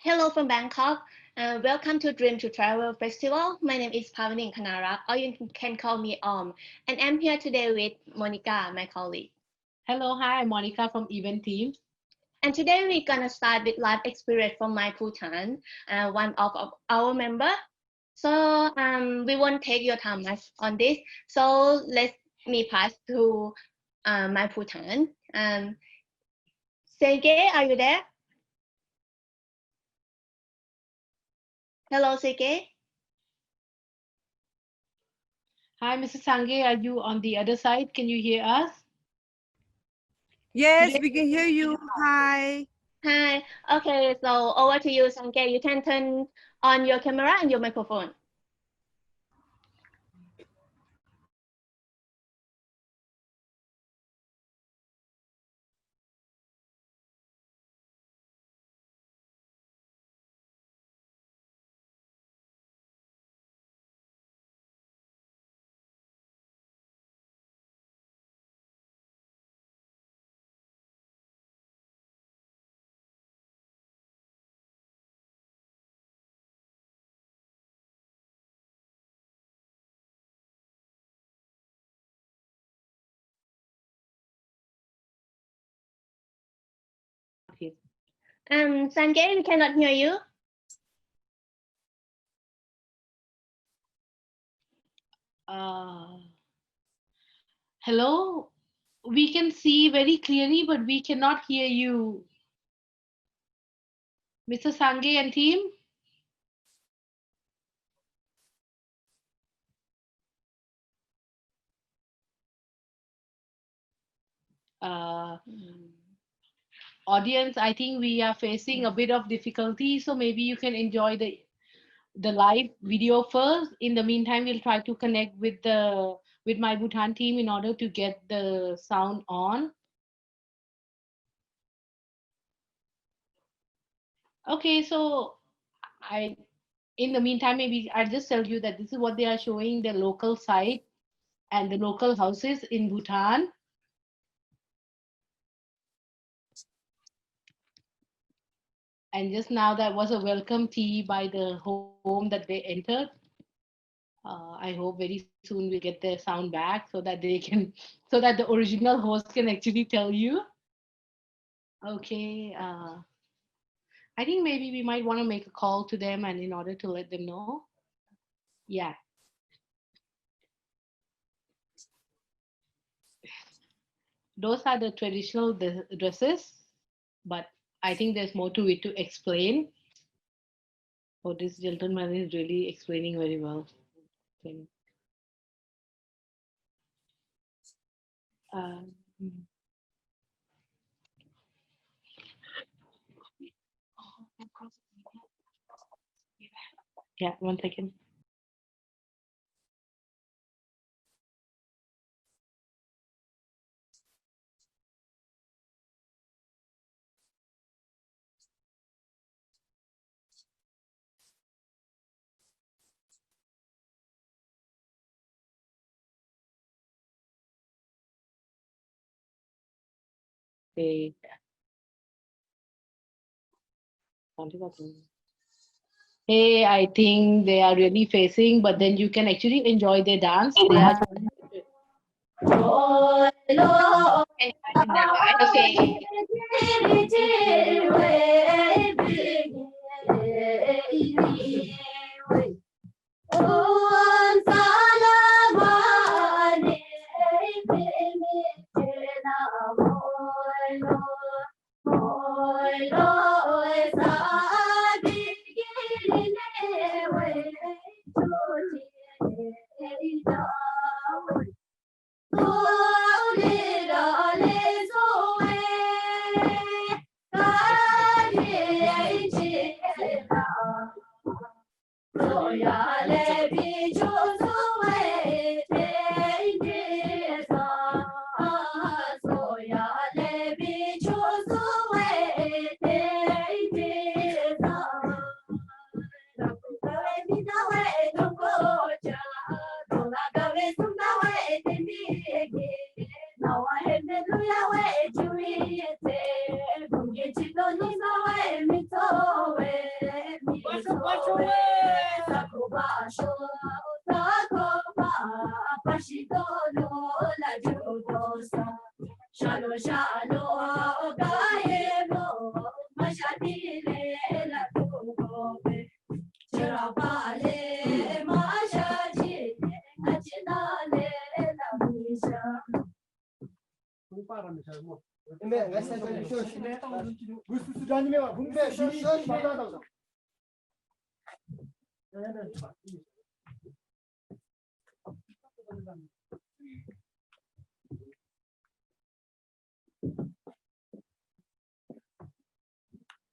Hello from Bangkok. Welcome to Dream to Travel Festival. My name is Pavani Kanara, or you can call me and I'm here today with Monica, my colleague. Hello, hi, I'm Monica from event team. And today we're gonna start with live experience from MyBhutan, one of our member. So we won't take your time much on this. So let me pass to MyBhutan. Sergey, are you there? Hello, Sergey. Hi, Mrs. Sange, are you on the other side? Can you hear us? Yes, we can hear you. Hi. Hi. Okay, so over to you, Sanjay. You can turn on your camera and your microphone. Sanjay, we cannot hear you. Hello, we can see very clearly, but we cannot hear you. Mr. Sange and team? Audience, I think we are facing a bit of difficulty, so maybe you can enjoy the live video first. In the meantime, we'll try to connect with my Bhutan team in order to get the sound on. Okay, so in the meantime, maybe I'll just tell you that this is what they are showing, the local site and the local houses in Bhutan. And just now that was a welcome tea by the home that they entered. I hope very soon we'll get their sound back so that so that the original host can actually tell you. Okay. I think maybe we might want to make a call to them and in order to let them know. Yeah. Those are the traditional dresses, but I think there's more to it to explain. Oh, this gentleman is really explaining very well. Yeah, 1 second. Hey, I think they are really facing, but then you can actually enjoy their dance. They are. Okay.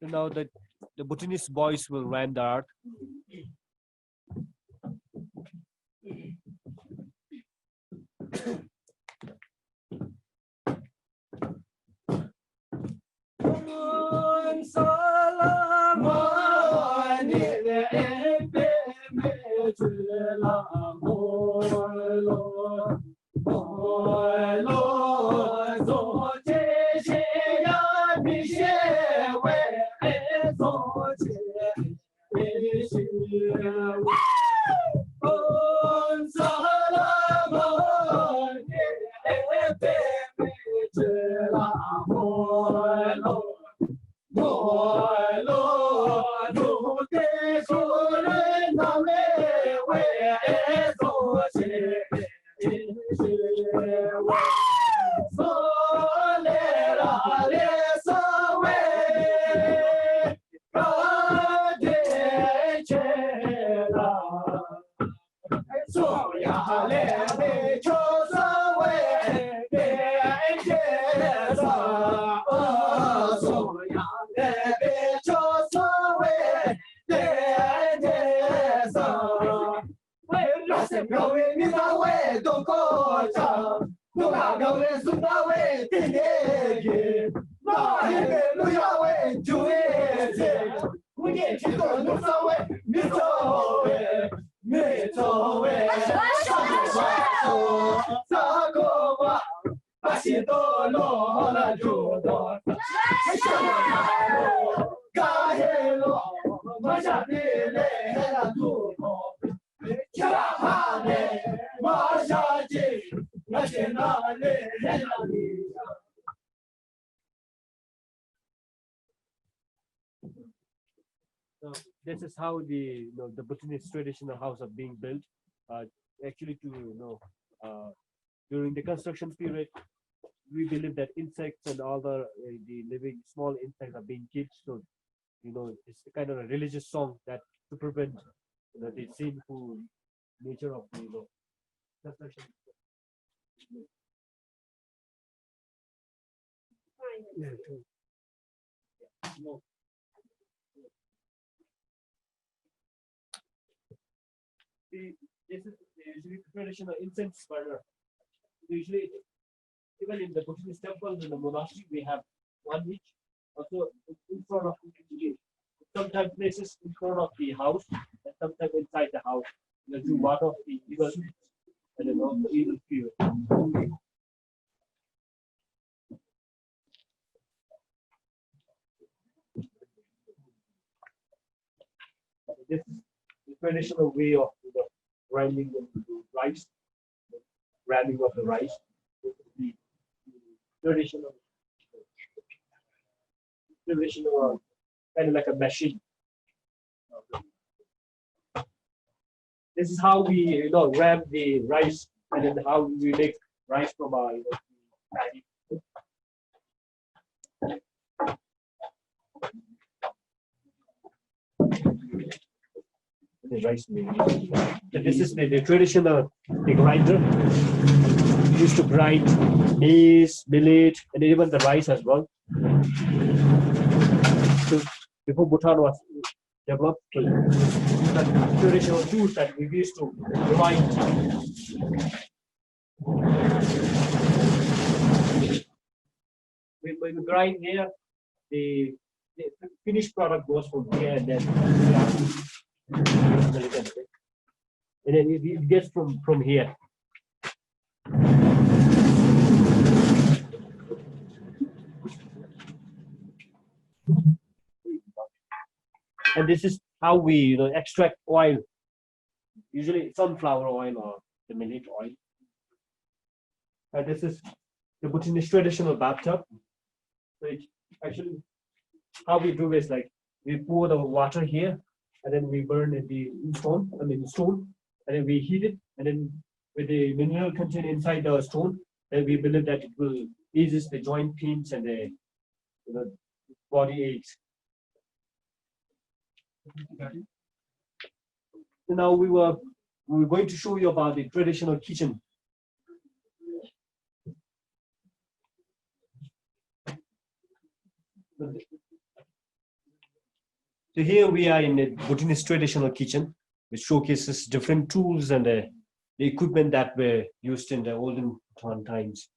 Now the Bhutanese boys will render. So this is how the Bhutanese traditional house are being built. Actually, during the construction period, we believe that insects and all the living small insects are being killed. So it's kind of a religious song that to prevent the sinful nature of the construction. Yeah, true. No. This is usually traditional incense burner. Usually, even in the Bhutanese temples in the monastery, we have one each. Also, in front of sometimes places in front of the house, and sometimes inside the house. To ward off the evil, I don't know, the evil spirit. This is the traditional way of grinding the rice, grabbing of the rice. This is the traditional kind of like a machine. This is how we ram the rice, and then how we make rice from our paddy. The rice mill. So this is the traditional grinder. We used to grind maize, millet, and even the rice as well. So before Bhutan was developed, the traditional tools that we used to grind. When we grind here, the finished product goes from here, and then it gets from here. And this is how we extract oil, usually sunflower oil or the millet oil. And this is the Bhutanese traditional bathtub. So actually, how we do is like we pour the water here, and then we burn the stone, and then we heat it, and then with the mineral content inside the stone, then we believe that it will eases the joint pains and the body aches. So now we were going to show you about the traditional kitchen. So here we are in the Bhutanese traditional kitchen, which showcases different tools and the equipment that were used in the olden times.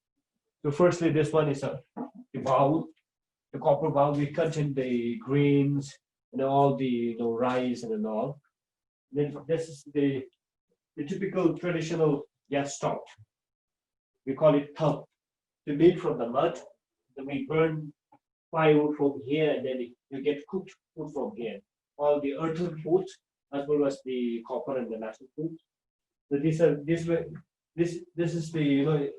So firstly, this one is a bowl, the copper bowl. We cut in the grains and all the rice and all. Then this is the typical traditional gas stove. We call it thumb. We made from the mud. Then we burn firewood from here, and then you get cooked food from here. All the earthen foods, as well as the copper and the metal foods. So this is the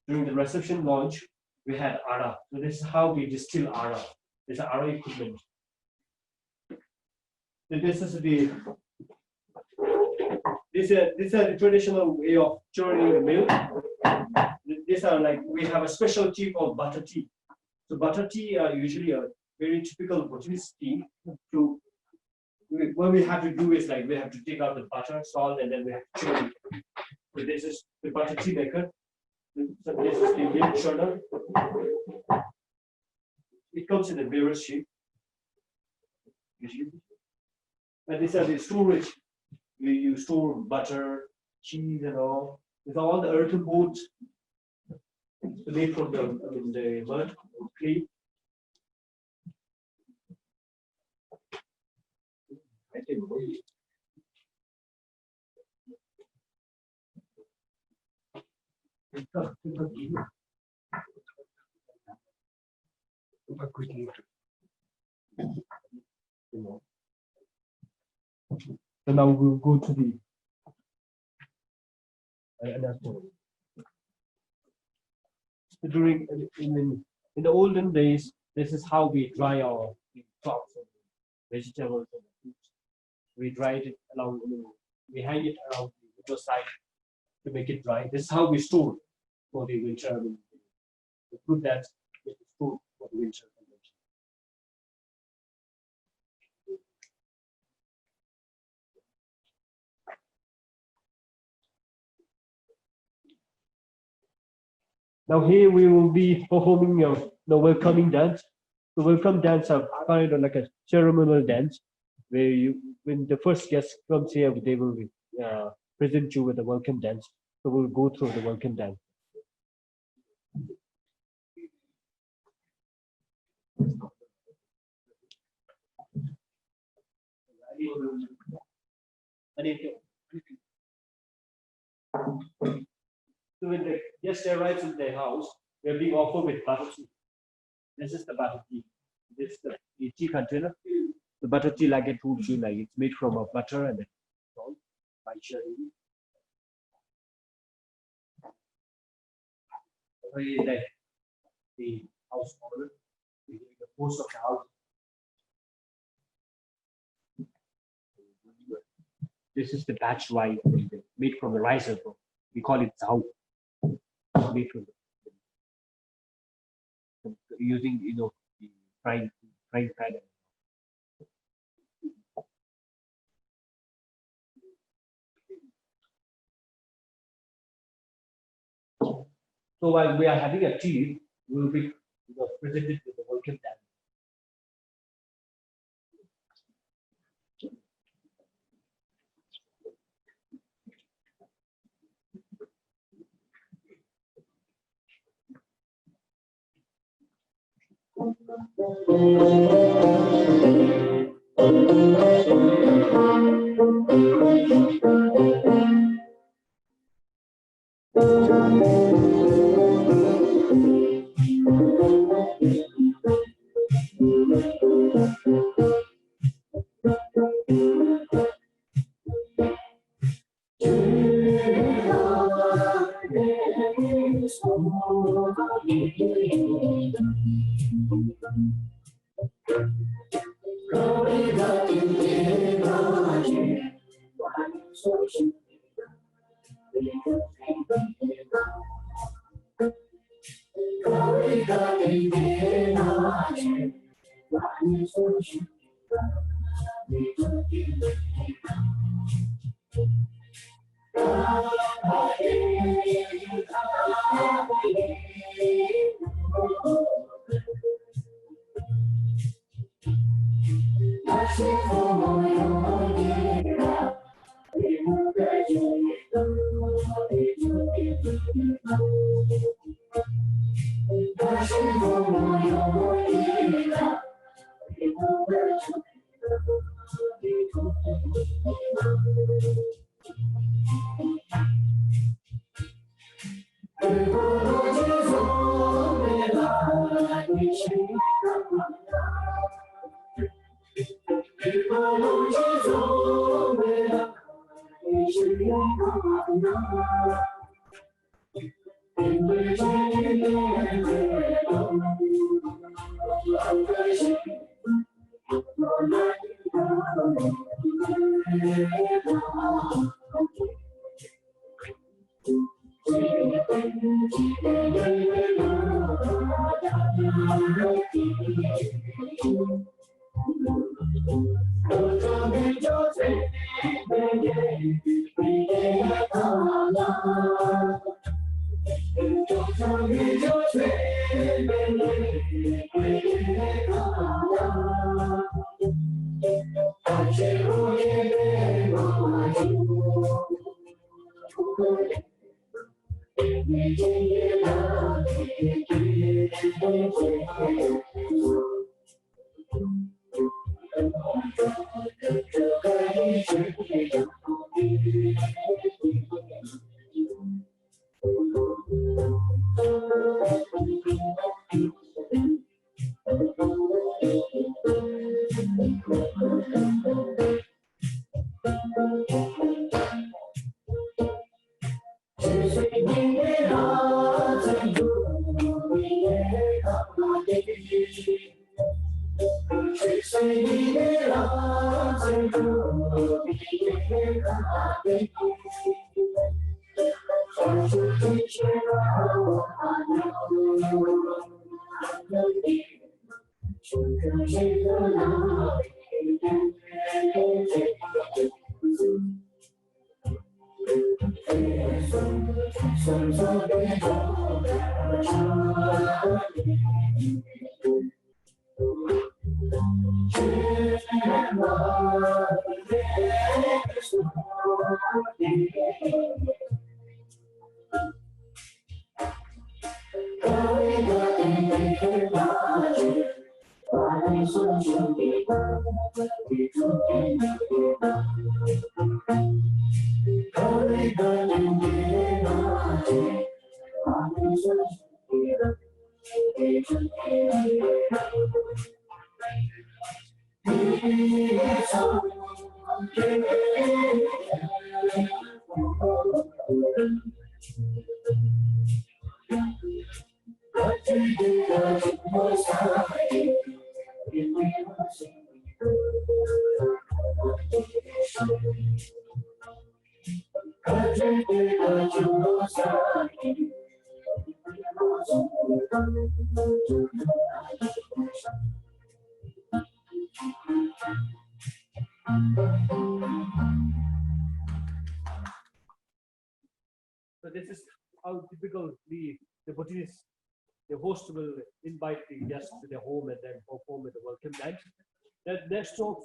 during the reception launch we had ara. So this is how we distill ara. This is ara equipment. This is the this is the traditional way of churning the milk. These are like, we have a special tea called butter tea. So butter tea are usually a very typical Bhutanese tea. What we have to do is like, we have to take out the butter, salt, and then we have to churn it. So this is the butter tea maker. So this is the milk churner. It comes in a mirror shape. And these are the storage. You store butter, cheese, and all. These are all the earthen boards made from the mud, clay. So now we'll go to the during in the olden days, this is how we dry our crops and vegetables and fruits. We dry it along, we hang it around the window side to make it dry. This is how we store for the winter. The food that is stored for the winter. Now here we will be performing the welcoming dance. The welcome dance are kind of like a ceremonial dance, where when the first guest comes here, they will present you with a welcome dance. So we'll go through the welcome dance. So when the guest arrives in their house, they're being offered with butter tea. This is the butter tea. This is the tea container. The butter tea, like I told you, like it's made from a butter and salt, white cherry. Like the house owner, the host of the house. This is the batch rice made from the rice. We call it zao. Made from using the frying pan. So while we are having a tea, we will be presented with the welcome dance. So this is how typical the Bhutanese, the host will invite the guests to their home and then perform with the welcome dance. That next song,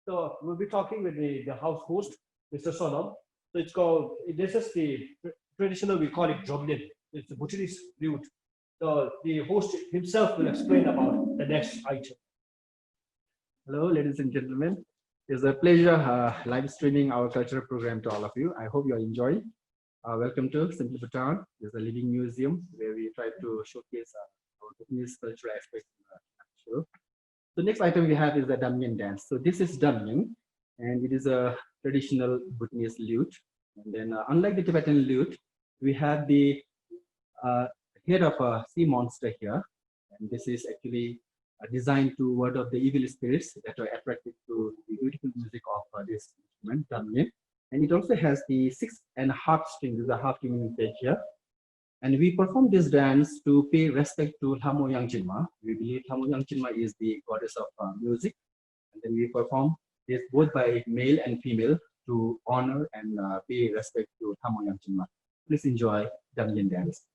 so we'll be talking with the house host, Mr. Sonam. So it's called, this is the traditional, we call it drumlin. It's the Bhutanese flute. So the host himself will explain about the next item. Hello, ladies and gentlemen. It's a pleasure live streaming our cultural program to all of you. I hope you are enjoying. Welcome to Simply Bhutan. It's a living museum where we try to showcase our Bhutanese cultural aspects in the show. The next item we have is the Damyan dance. So this is Damyan, and it is a traditional Bhutanese lute. And then unlike the Tibetan lute, we have the head of a sea monster here. And this is actually designed to ward off the evil spirits that are attracted to the beautiful music of this instrument, Damyan. And it also has the 6.5 string, there's a half tuning page here. And we perform this dance to pay respect to Thamo Yangchinma. We believe Thamo Yangchinma is the goddess of music. And then we perform this both by male and female to honor and pay respect to Thamo Yangchinma. Please enjoy Damyan dance.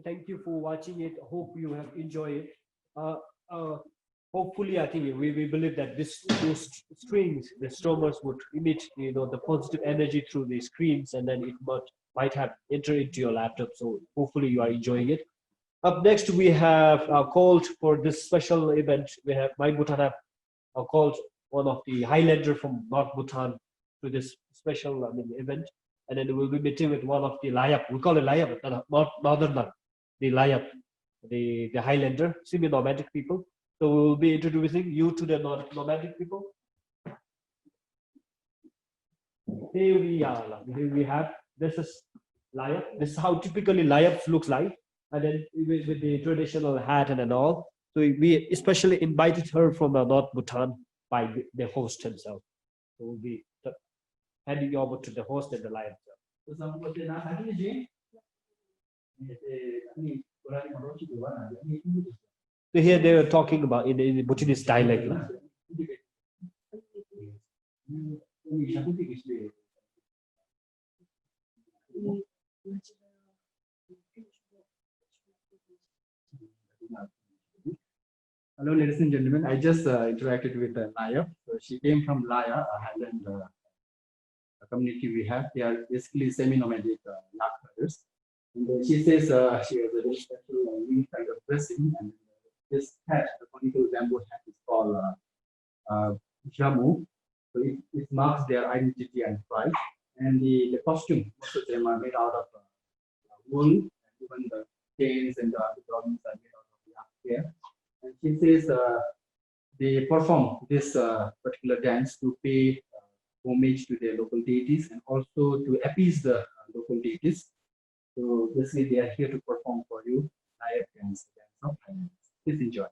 Thank you for watching it. Hope you have enjoyed it. Hopefully, I think we believe that those strings, the strummers would emit, the positive energy through the screens, and then it might have entered into your laptop. So hopefully you are enjoying it. Up next, we have called for this special event. We have MyBhutan have called one of the Highlander from North Bhutan to this special event, and then we'll be meeting with one of the Layap. We call it Layap, not Northern, the Layap, the Highlander, semi-nomadic people. So we'll be introducing you to the nomadic people. Here we are. Here we have, this is Layap. This is how typically Layap looks like. And then with the traditional hat and all. So we especially invited her from North Bhutan by the host himself. So we'll be handing you over to the host and the Layap. So here they were talking about in the Bhutanese dialect. Hello, ladies and gentlemen. I just interacted with Laya. So she came from Laya, a Highland community we have. They are basically semi-nomadic yak herders. And she says she has a very special unique kind of dressing. And this hat, the conical bamboo hat, is called jamu. So it marks their identity and pride. And the costume, most of them are made out of wool, and even the chains and the garments are made out of yak hair. And she says they perform this particular dance to pay homage to their local deities and also to appease the local deities. So basically, they are here to perform for you live dance of Highlands. Please enjoy.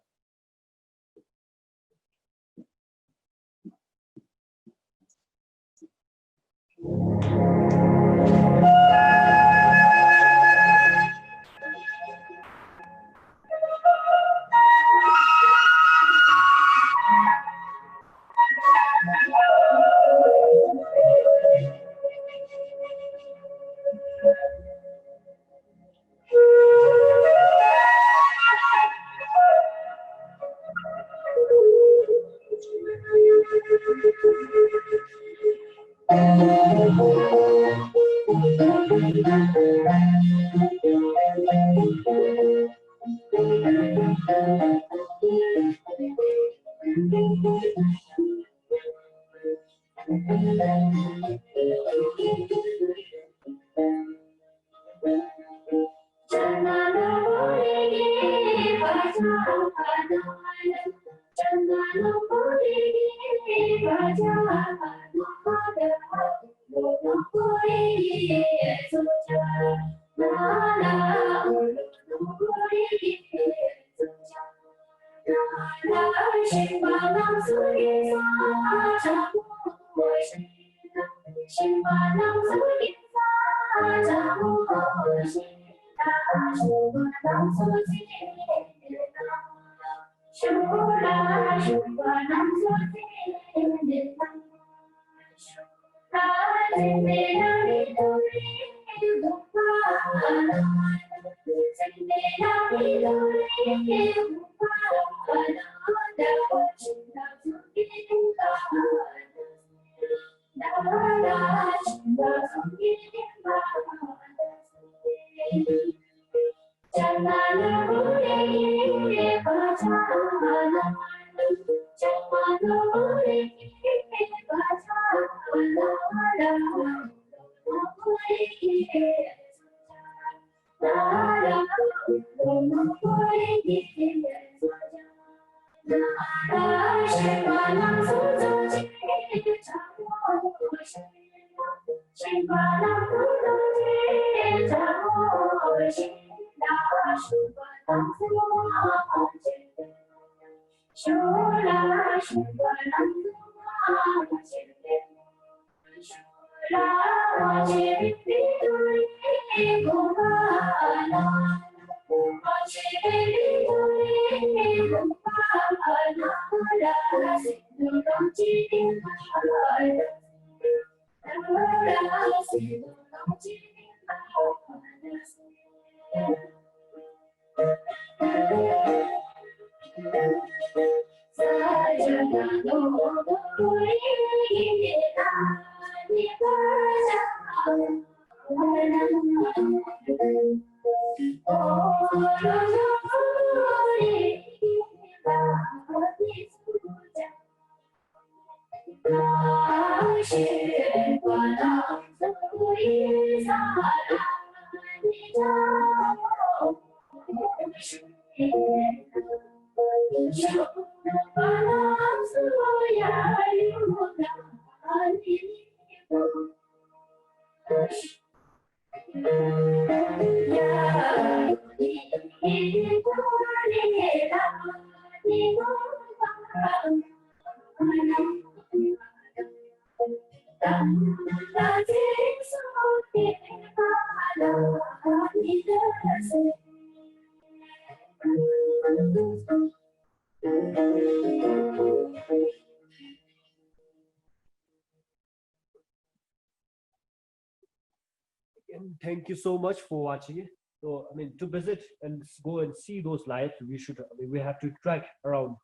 And thank you so much for watching it. So, I mean, to visit and go and see those lights, we should, I mean, we have to trek around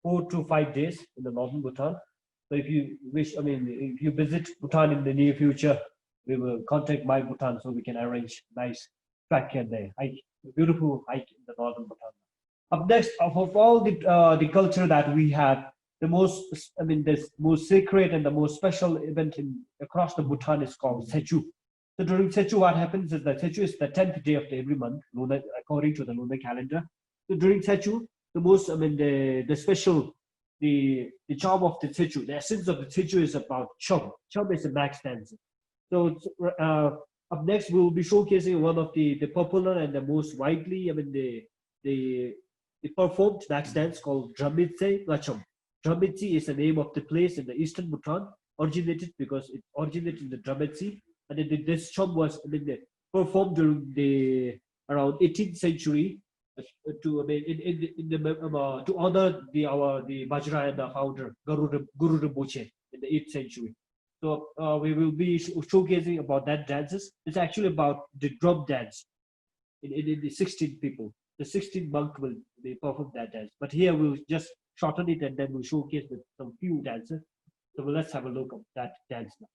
4 to 5 days in the northern Bhutan. So if you wish, I mean, if you visit Bhutan in the near future, we will contact MyBhutan so we can arrange nice trek and a hike, beautiful hike in the northern Bhutan. Up next, of all the culture that we have, the most, I mean, the most sacred and the most special event in across the Bhutan is called Sechu. So during Sechu, what happens is that Sechu is the 10th day of every month, lunar, according to the lunar calendar. So during Sechu, the most, I mean, the special, the charm of the Sechu, the essence of the Sechu is about chum. Chum is a max dance. So up next, we will be showcasing one of the popular and the most widely, I mean, the performed max dance called Dramitse Ngacham. Dramitse is the name of the place in the eastern Bhutan, originated because it originated in the Dramitse, and then this chum was, I mean, performed during the around 18th century to, I mean, in the to honor the Vajrayana founder Guru Rinpoche in the 8th century. So we will be showcasing about that dances. It's actually about the drum dance in the 16 people. The 16 monk will be perform that dance. But here we'll just shorten it and then we'll showcase with some few dances. So let's have a look at that dance now.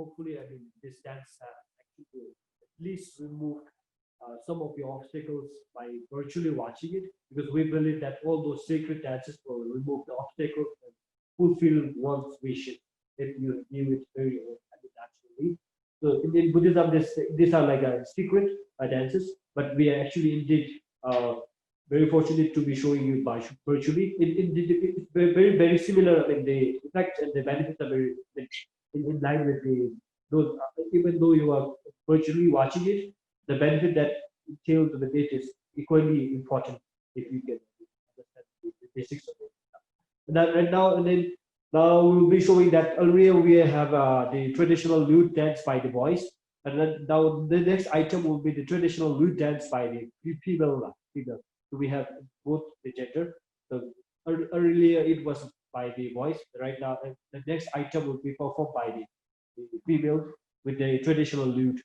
hopefully, I mean, this dance actually at least removed some of the obstacles by virtually watching it, because we believe that all those sacred dances will remove the obstacles and fulfill one's wishes if you do it very naturally. So in Buddhism, these are like a secret dances, but we are actually indeed very fortunate to be showing you by virtually. It's very similar. I mean, the effects and the benefits are very in line with the those. Even though you are virtually watching it, the benefit that entails with it is equally important if you can understand the basics of it. And then, right now, and then now we'll be showing that earlier we have the traditional lute dance by the boys, and then now the next item will be the traditional lute dance by the female. So we have both the gender. So earlier it was by the boys. Right now, the next item will be performed by the female with the traditional lute.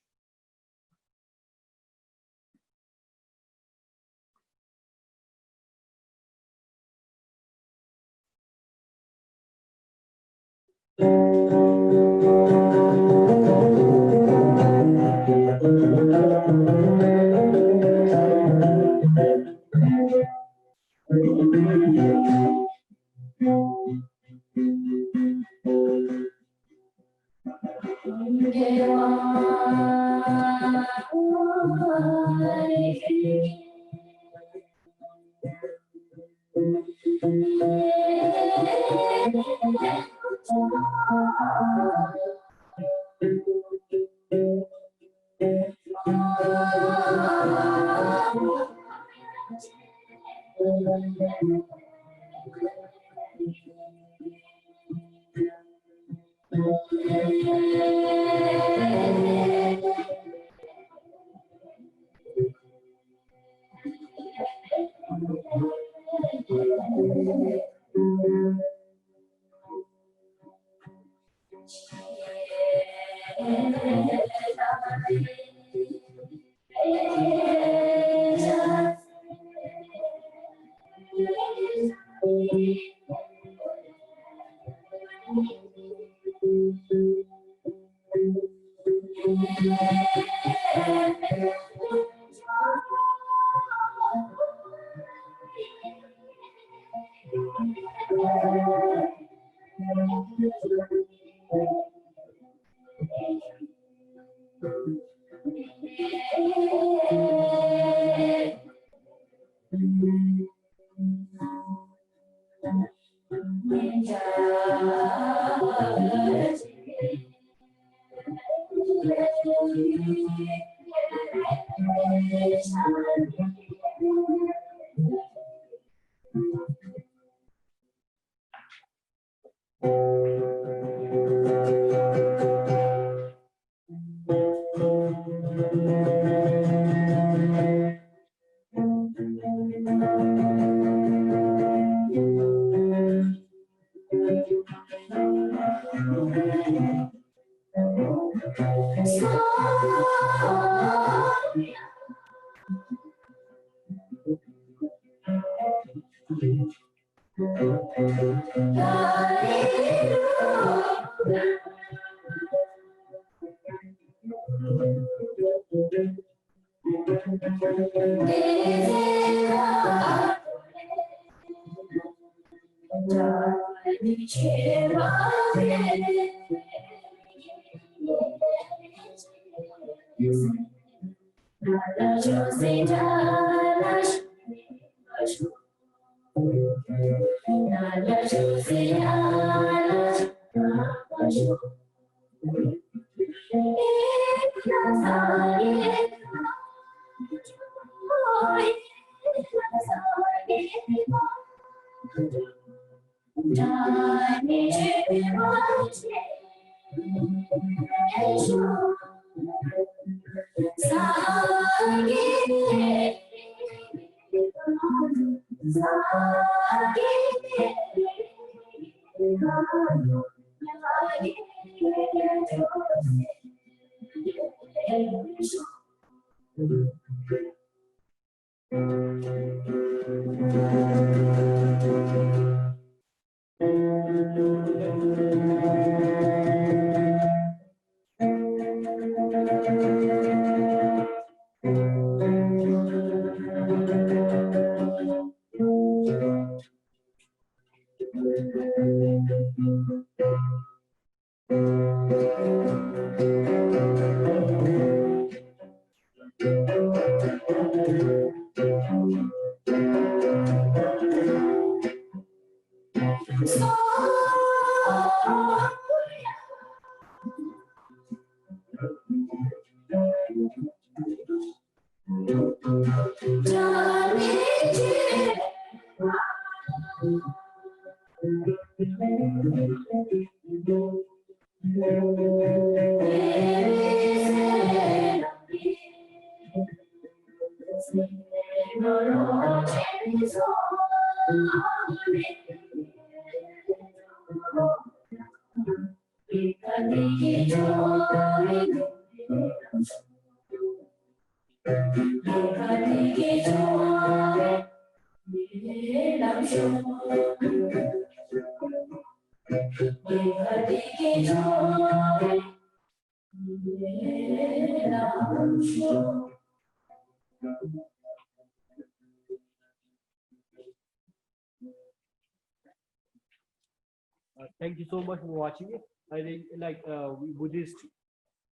Thank you so much for watching it. I think like we Buddhists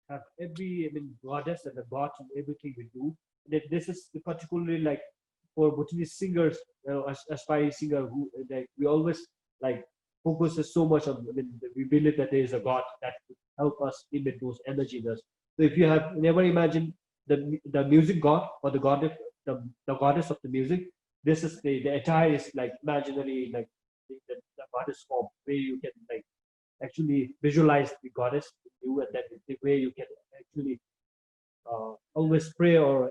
have every goddess and the god in everything we do. That this is particularly like for Bhutanese singers, aspiring singer who like we always like focuses so much on. We believe that there is a god that could help us emit those energy in us. So if you have never imagined the music god or the goddess the goddess of the music, this is the attire is like imaginary like the goddess form where you can like actually visualize the goddess in you, and that is the way you can actually always pray or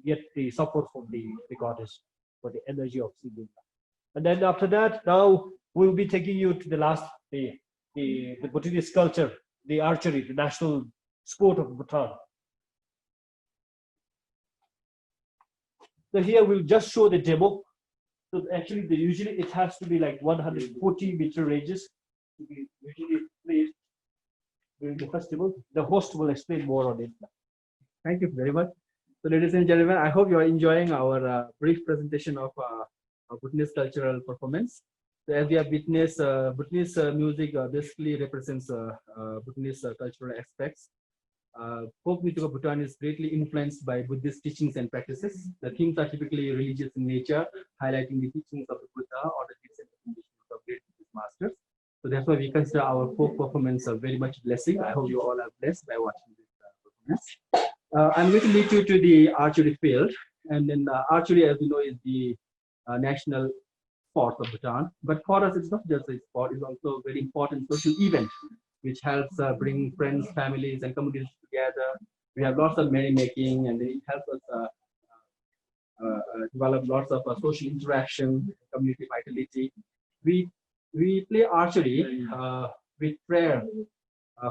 get the support from the goddess for the energy of singing. And then after that, now we'll be taking you to the last the Bhutanese culture, the archery, the national sport of Bhutan. So here we'll just show the demo. So actually, usually it has to be like 140-meter ranges to be usually played during the festival. The host will explain more on it. Thank you very much. So, ladies and gentlemen, I hope you are enjoying our brief presentation of Bhutanese cultural performance. So, as we have witnessed, Bhutanese music basically represents Bhutanese cultural aspects. Folk music of Bhutan is greatly influenced by Buddhist teachings and practices. The themes are typically religious in nature, highlighting the teachings of the Buddha or the teachings of great Buddhist masters. So that's why we consider our folk performance a very much blessing. I hope you all are blessed by watching this performance. I'm going to lead you to the archery field. And then archery, as you know, is the national sport of Bhutan. But for us, it's not just a sport, it's also a very important social event, which helps bring friends, families, and communities together. We have lots of merrymaking, and it helps us develop lots of social interaction, community vitality. We play archery with prayer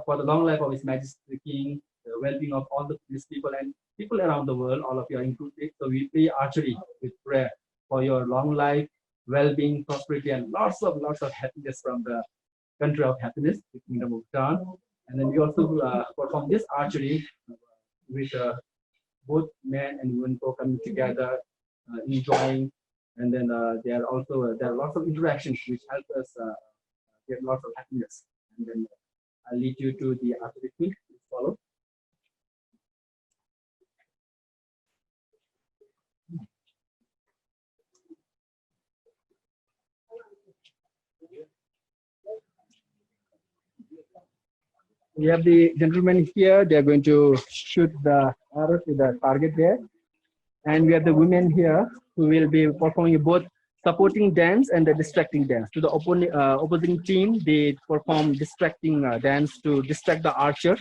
for the long life of His Majesty the King, the well-being of all these people and people around the world. All of you are included. So we play archery with prayer for your long life, well-being, prosperity, and lots of happiness from the country of happiness, the Kingdom of Bhutan. And then we also perform this archery with both men and women coming together, enjoying. And then there are lots of interactions which help us get lots of happiness. And then I'll lead you to the archery field. Please follow. We have the gentlemen here. They are going to shoot the arrow to the target there. And we have the women here who will be performing both supporting dance and the distracting dance. To the opposing team, they perform distracting dance to distract the archer.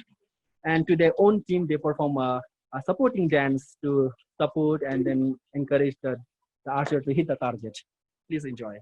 And to their own team, they perform a supporting dance to support and then encourage the archer to hit the target. Please enjoy.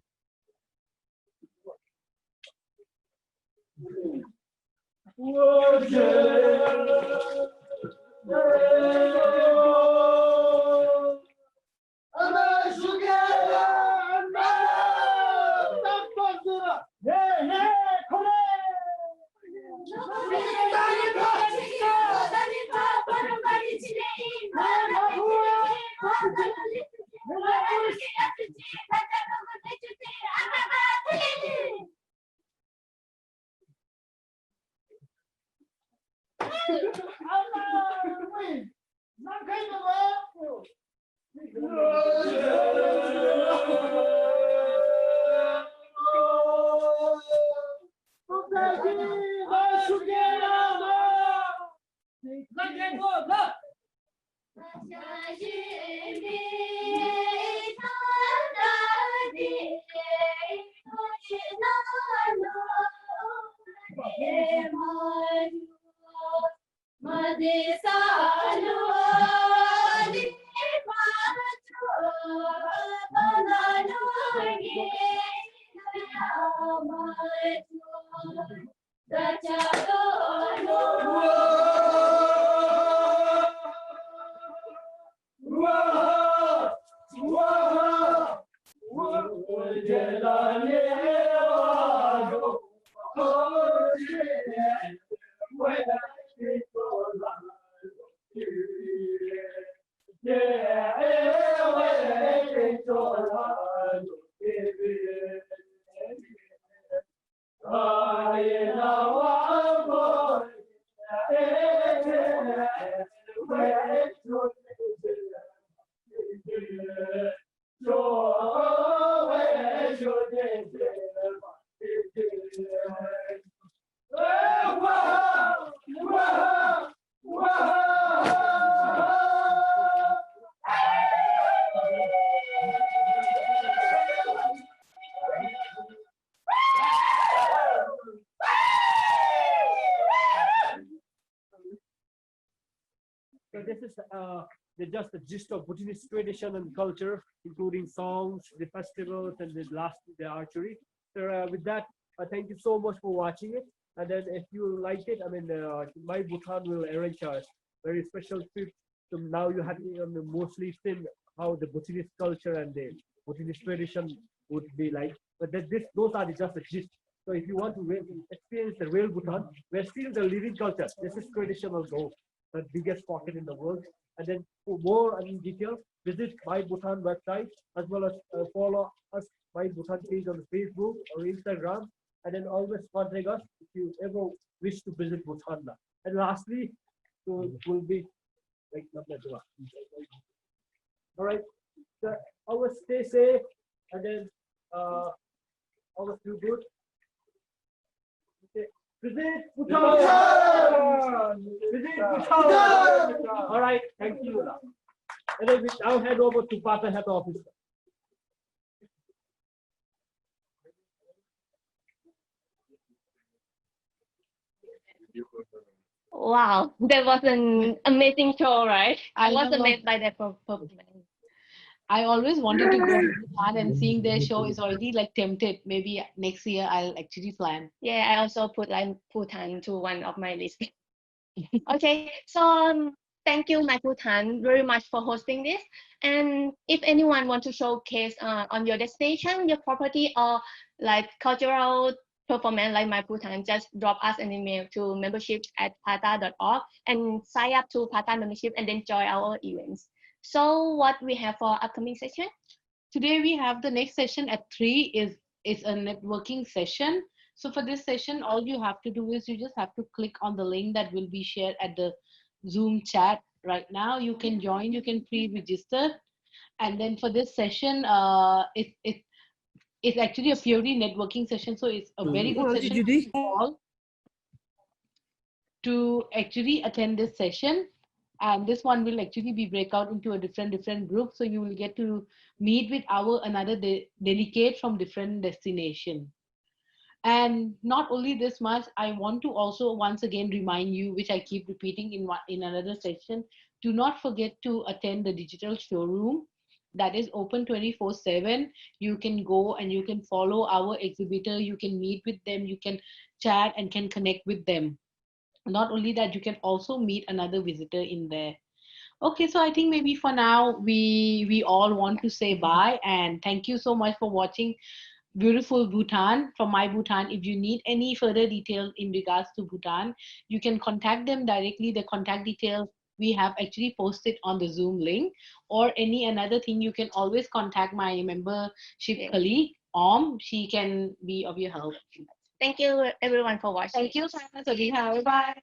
So this is just the gist of Bhutanese tradition and culture, including songs, the festivals, and the last the archery. So with that, thank you so much for watching it. And then if you like it, I mean, MyBhutan will arrange a very special trip. So now you have mostly seen how the Bhutanese culture and the Bhutanese tradition would be like. But those are just the gist. So if you want to experience the real Bhutan, we're still the living culture. This is traditional though, the biggest pocket in the world. And then for more details, visit MyBhutan website as well as follow us MyBhutan page on Facebook or Instagram. And then always contact us if you ever wish to visit Bhutan. And lastly, so will be like all right. So always stay safe and then always do good. Visit Bhutan! Visit Bhutan! All right, thank you. And then we now head over to Pata Head Office. Wow, that was an amazing show, right? I was know. amazed by that performance. I always wanted to go to Bhutan, and seeing their show is already like tempted. Maybe next year I'll actually plan. Yeah, I also put like Bhutan to one of my list. Okay, so thank you, my Bhutan, very much for hosting this. And if anyone want to showcase on your destination, your property, or like cultural performance like my Bhutan, just drop us an email to membership@pata.org and sign up to Pata membership and then join our events. So what we have for upcoming session? Today we have the next session at 3 is a networking session. So for this session, all you have to do is you just have to click on the link that will be shared at the Zoom chat right now. You can join, you can pre-register. And then for this session, it's actually a purely networking session. So it's a very good session for all to actually attend this session. And this one will actually be breakout into a different group. So you will get to meet with another delegate from different destination. And not only this much, I want to also once again remind you, which I keep repeating in another session, do not forget to attend the digital showroom that is open 24/7. You can go and you can follow our exhibitor, you can meet with them, you can chat and can connect with them. Not only that, you can also meet another visitor in there. Okay, so I think maybe for now we all want to say bye and thank you so much for watching beautiful Bhutan from MyBhutan. If you need any further details in regards to Bhutan, you can contact them directly. The contact details we have actually posted on the Zoom link, or any another thing, you can always contact my membership colleague, She can be of your help. Thank you everyone for watching. Thank you, Sana. Bye.